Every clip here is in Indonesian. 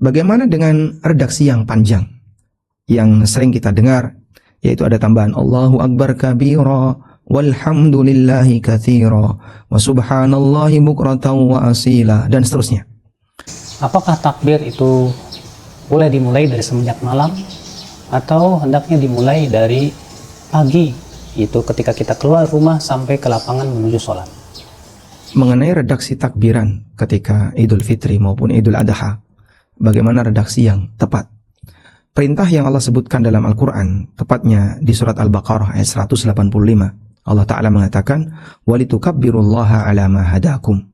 bagaimana dengan redaksi yang panjang yang sering kita dengar, yaitu ada tambahan Allahu Akbar kabira walhamdulillahi katsira wa subhanallahi bukratan wa asila, dan seterusnya. Apakah takbir itu boleh dimulai dari semenjak malam atau hendaknya dimulai dari pagi, itu ketika kita keluar rumah sampai ke lapangan menuju sholat? Mengenai redaksi takbiran ketika Idul Fitri maupun Idul Adha, bagaimana redaksi yang tepat? Perintah yang Allah sebutkan dalam Al-Quran, tepatnya di surat Al-Baqarah ayat 185, Allah Ta'ala mengatakan, walitukabbirullaha ala ma hadakum,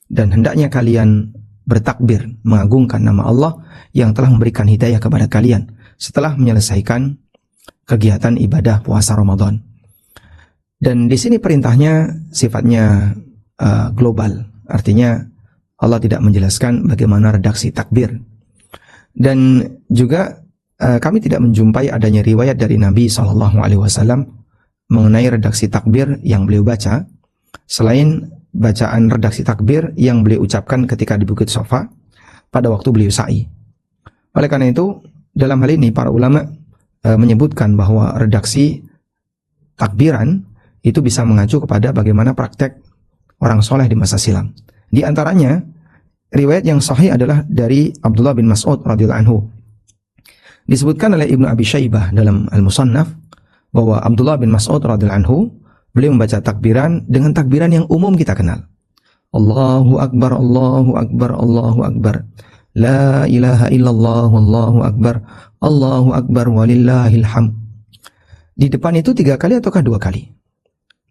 dan hendaknya kalian bertakbir, mengagungkan nama Allah yang telah memberikan hidayah kepada kalian setelah menyelesaikan kegiatan ibadah puasa Ramadan. Dan di sini perintahnya sifatnya global, artinya Allah tidak menjelaskan bagaimana redaksi takbir. Dan juga kami tidak menjumpai adanya riwayat dari Nabi SAW mengenai redaksi takbir yang beliau baca, selain bacaan redaksi takbir yang beliau ucapkan ketika di Bukit Sofa pada waktu beliau sa'i. Oleh karena itu, dalam hal ini para ulama menyebutkan bahwa redaksi takbiran itu bisa mengacu kepada bagaimana praktek orang soleh di masa silam. Di antaranya, riwayat yang sahih adalah dari Abdullah bin Mas'ud radhiyallahu anhu. Disebutkan oleh Ibnu Abi Syaibah dalam Al-Musannaf bahwa Abdullah bin Mas'ud radhiyallahu anhu beliau membaca takbiran dengan takbiran yang umum kita kenal. Allahu Akbar, Allahu Akbar, Allahu Akbar. La ilaha illallah, Allahu Akbar, Allahu Akbar, walillahil hamd. Di depan itu 3 kali ataukah 2 kali?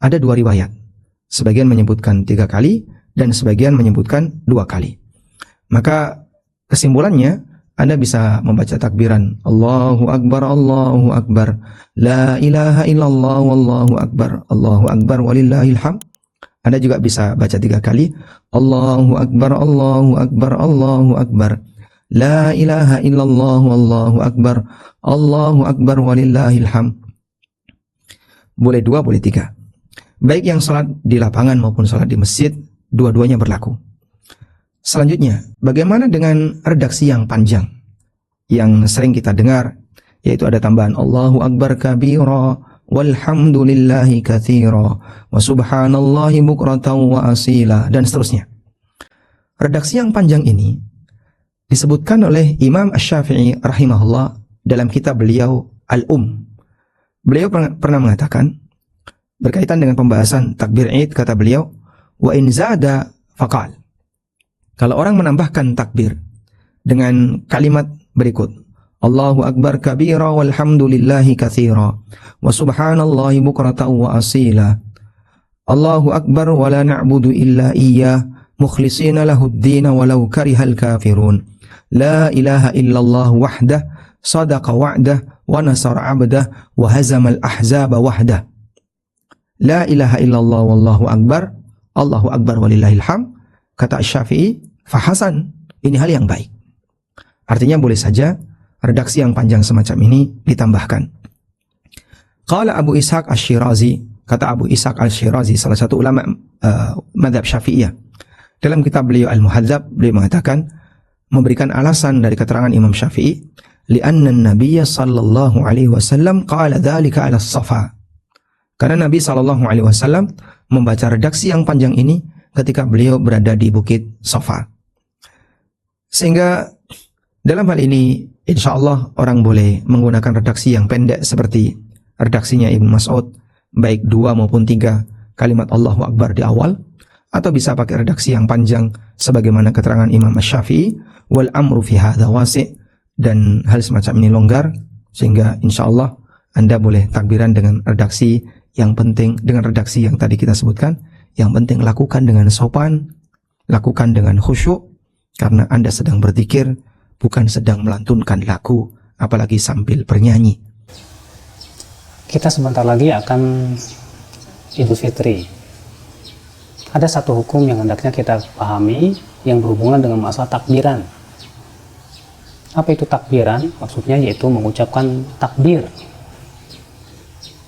Ada 2 riwayat. Sebagian menyebutkan 3 kali dan sebagian menyebutkan 2 kali. Maka kesimpulannya, Anda bisa membaca takbiran Allahu Akbar, Allahu Akbar, La ilaha illallah, Wallahu Akbar, Allahu Akbar, walillahil hamd. Anda juga bisa baca 3 kali Allahu Akbar, Allahu Akbar, Allahu Akbar, La ilaha illallah, Wallahu Akbar, Allahu Akbar, walillahil hamd. Boleh 2, boleh 3. Baik yang salat di lapangan maupun salat di masjid, dua-duanya berlaku. Selanjutnya, bagaimana dengan redaksi yang panjang yang sering kita dengar, yaitu ada tambahan Allahu Akbar kabira walhamdulillahi katsira wa subhanallahi bukratan wa asila, dan seterusnya. Redaksi yang panjang ini disebutkan oleh Imam Asy-Syafi'i rahimahullah dalam kitab beliau Beliau pernah mengatakan berkaitan dengan pembahasan takbir Id, kata beliau, wa in zada faqal. Kalau orang menambahkan takbir dengan kalimat berikut, Allahu Akbar kabira walhamdulillahi katsira wa subhanallahi bukratan wa asila, Allahu Akbar wa la na'budu illa iyyah mukhlishina lahud-din walau karihal kafirun, la ilaha illallah wahdah sadaqa wa'dah wa nasara 'abdah wa hazamal ahzaba wahdah, la ilaha illallah wallahu akbar, Allahu Akbar walillahil hamd. Kata Asy-Syafi'i, fahasan, ini hal yang baik. Artinya boleh saja redaksi yang panjang semacam ini ditambahkan. Qala Abu Ishaq Asy-Syirazi, kata Abu Ishaq Asy-Syirazi, salah satu ulama mazhab Syafi'iyah, dalam kitab beliau Al-Muhadzab, beliau mengatakan, memberikan alasan dari keterangan Imam Syafi'i, li'anna an-nabiyya sallallahu alaihi wasallam qala dzalika 'ala as-safa. Karena Nabi sallallahu alaihi wasallam membaca redaksi yang panjang ini ketika beliau berada di Bukit Safa. Sehingga dalam hal ini insya Allah orang boleh menggunakan redaksi yang pendek seperti redaksinya Ibnu Mas'ud, baik 2 maupun 3 kalimat Allahu Akbar di awal, atau bisa pakai redaksi yang panjang sebagaimana keterangan Imam Asy-Syafi'i, wal amru fi hadza wasi', dan hal semacam ini longgar, sehingga insya Allah Anda boleh takbiran dengan redaksi yang penting, dengan redaksi yang tadi kita sebutkan. Yang penting lakukan dengan sopan, lakukan dengan khusyuk, karena Anda sedang berzikir, bukan sedang melantunkan lagu, apalagi sambil bernyanyi. Kita sebentar lagi akan Idul Fitri. Ada satu hukum yang hendaknya kita pahami yang berhubungan dengan masalah takbiran. Apa itu takbiran? Maksudnya yaitu mengucapkan takbir.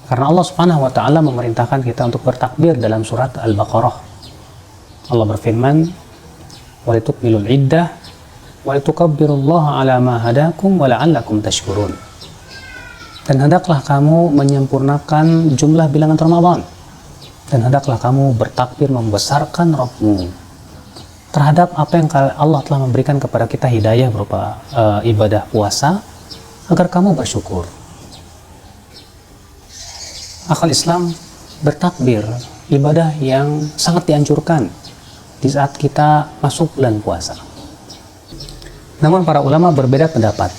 Karena Allah Subhanahu wa taala memerintahkan kita untuk bertakbir dalam surat Al-Baqarah. Allah berfirman, "Walitukmilul iddah wa litukabbirullaha ala ma hadakum wa la'allakum tashkurun. Dan hendaklah kamu menyempurnakan jumlah bilangan Ramadan, dan hendaklah kamu bertakbir membesarkan Rabbmu terhadap apa yang Allah telah memberikan kepada kita hidayah berupa ibadah puasa, agar kamu bersyukur. Akal Islam, bertakbir ibadah yang sangat dianjurkan di saat kita masuk bulan puasa. Namun para ulama berbeda pendapat.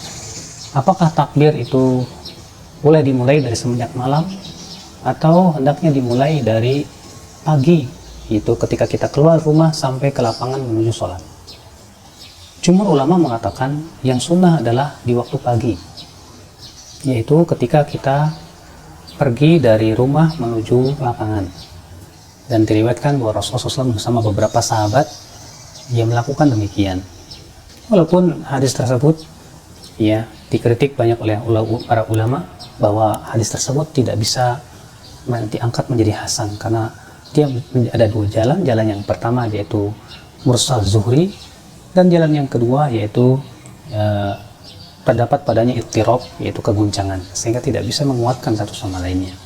Apakah takbir itu boleh dimulai dari semenjak malam atau hendaknya dimulai dari pagi, itu ketika kita keluar rumah sampai ke lapangan menuju sholat? Jumhur ulama mengatakan yang sunnah adalah di waktu pagi, yaitu ketika kita pergi dari rumah menuju lapangan. Dan diriwayatkan bahwa Rasulullah SAW bersama beberapa sahabat yang melakukan demikian. Walaupun hadis tersebut ya dikritik banyak oleh para ulama, bahwa hadis tersebut tidak bisa diangkat menjadi hasan karena dia ada dua jalan. Jalan yang pertama yaitu mursal zuhri, dan jalan yang kedua yaitu terdapat padanya ittirab, yaitu keguncangan, sehingga tidak bisa menguatkan satu sama lainnya.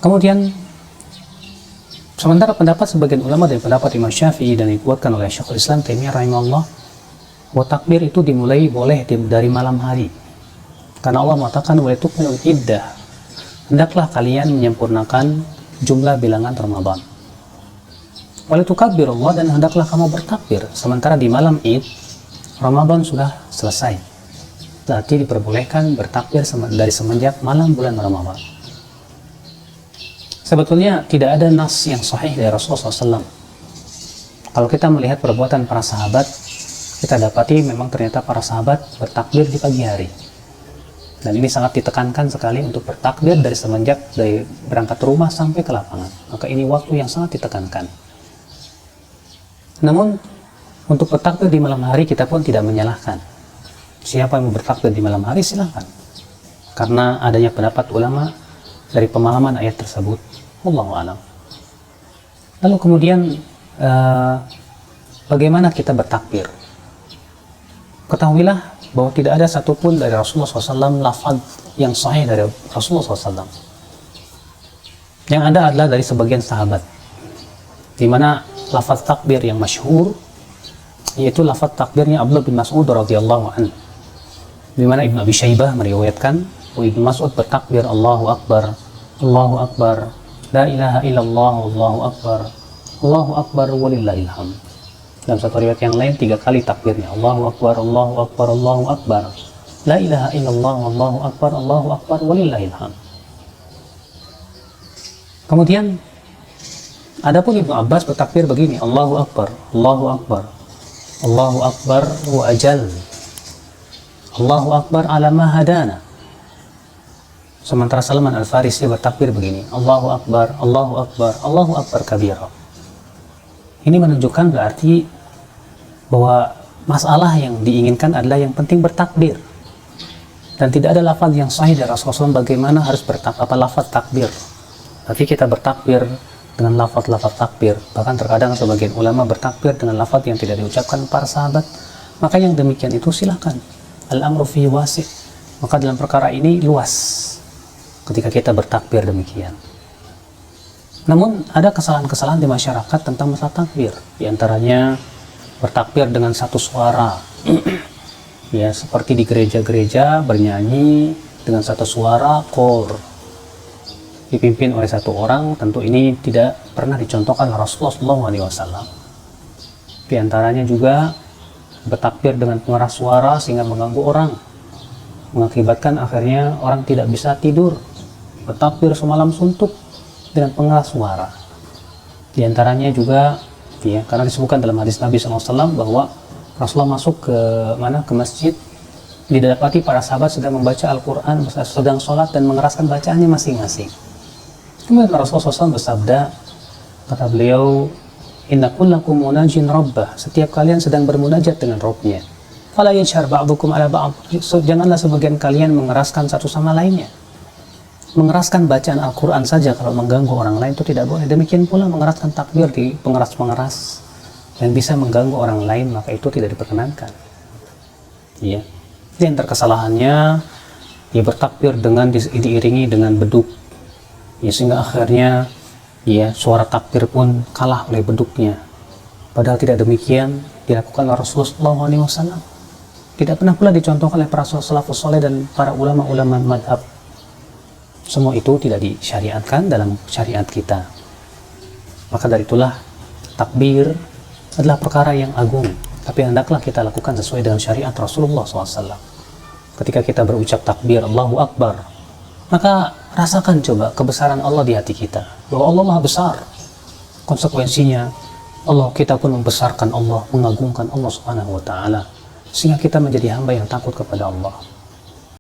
Kemudian sementara pendapat sebagian ulama dari pendapat Imam Syafi'i dan dikuatkan oleh Syekhul Islam Taimiyah rahimahullah, bahwa takbir itu dimulai boleh dari malam hari. Karena Allah mengatakan wa tukmilul iddah, hendaklah kalian menyempurnakan jumlah bilangan Ramadan. Wa litukabbirullah, dan hendaklah kamu bertakbir sementara di malam Id Ramadan sudah selesai. Berarti diperbolehkan bertakbir dari semenjak malam bulan Ramadan. Sebetulnya tidak ada nas yang sahih dari Rasulullah SAW. Kalau kita melihat perbuatan para sahabat, kita dapati memang ternyata para sahabat bertakbir di pagi hari. Dan ini sangat ditekankan sekali untuk bertakbir dari semenjak dari berangkat rumah sampai ke lapangan. Maka ini waktu yang sangat ditekankan. Namun untuk bertakbir di malam hari kita pun tidak menyalahkan. Siapa yang mau bertakbir di malam hari silahkan. Karena adanya pendapat ulama dari pemahaman ayat tersebut. Wallahu a'lam. Lalu kemudian bagaimana kita bertakbir? Ketahuilah bahwa tidak ada satupun dari Rasulullah SAW lafaz yang sahih dari Rasulullah SAW. Yang ada adalah dari sebagian sahabat, di mana lafaz takbir yang masyhur yaitu lafaz takbirnya Abdullah bin Mas'ud radhiyallahu anhu, di mana Ibnu Abi Syaibah meriwayatkan bahwa Ibnu Mas'ud bertakbir Allahu Akbar, Allahu Akbar, la ilaha illallah, Allahu Akbar walillahil hamd. Dalam satu riwayat yang lain 3 kali takbirnya, Allahu Akbar, Allahu Akbar, Allahu Akbar, la ilaha illallah, Allahu Akbar walillahil hamd. Kemudian adapun Ibnu Abbas bertakbir begini, Allahu Akbar, Allahu Akbar, Allahu Akbar wa ajal, Allahu Akbar ala ma hadana. Sementara Salman Al-Farisi bertakbir begini, Allahu Akbar, Allahu Akbar, Allahu Akbar kabira. Ini menunjukkan berarti bahwa masalah yang diinginkan adalah yang penting bertakbir. Dan tidak ada lafaz yang sahih dari Rasulullah SAW bagaimana harus lafaz takbir. Tapi kita bertakbir dengan lafaz-lafaz takbir. Bahkan terkadang sebagian ulama bertakbir dengan lafaz yang tidak diucapkan para sahabat. Maka yang demikian itu silakan. Al-amru fi wasi'. Maka dalam perkara ini luas ketika kita bertakbir demikian. Namun ada kesalahan-kesalahan di masyarakat tentang masalah takbir. Di antaranya bertakbir dengan satu suara. Ya, seperti di gereja-gereja bernyanyi dengan satu suara kor, dipimpin oleh satu orang. Tentu ini tidak pernah dicontohkan oleh Rasulullah SAW. Di antaranya juga bertakbir dengan pengeras suara sehingga mengganggu orang, mengakibatkan akhirnya orang tidak bisa tidur. Bertakbir semalam suntuk dengan pengeras suara. Di antaranya juga ya, karena disebutkan dalam hadis Nabi SAW bahwa Rasulullah masuk ke masjid, didapati para sahabat sedang membaca Al-Quran, sedang sholat dan mengeraskan bacaannya masing-masing. Kemudian Rasulullah SAW bersabda, kata beliau, inna kullakum munajin rabbah, setiap kalian sedang bermunajat dengan Rabbnya. Fala yanshar ba'dukum ala ba'd, janganlah sebagian kalian mengeraskan satu sama lainnya. Mengeraskan bacaan Al-Quran saja kalau mengganggu orang lain itu tidak boleh. Demikian pula mengeraskan takbir di pengeras-pengeras dan bisa mengganggu orang lain, maka itu tidak diperkenankan. Ya. Di antara kesalahannya, dia bertakbir dengan diiringi dengan beduk, ya, sehingga akhirnya ya suara takbir pun kalah oleh beduknya. Padahal tidak demikian dilakukan oleh Rasulullah SAW. Tidak pernah pula dicontohkan oleh para salafus saleh dan para ulama-ulama madhab. Semua itu tidak disyariatkan dalam syariat kita. Maka dari itulah takbir adalah perkara yang agung, tapi hendaklah kita lakukan sesuai dengan syariat Rasulullah SAW. Ketika kita berucap takbir Allahu Akbar, maka rasakan coba kebesaran Allah di hati kita, bahwa Allah Maha besar. Konsekuensinya kita pun membesarkan Allah, mengagungkan Allah Subhanahu wa taala, sehingga kita menjadi hamba yang takut kepada Allah.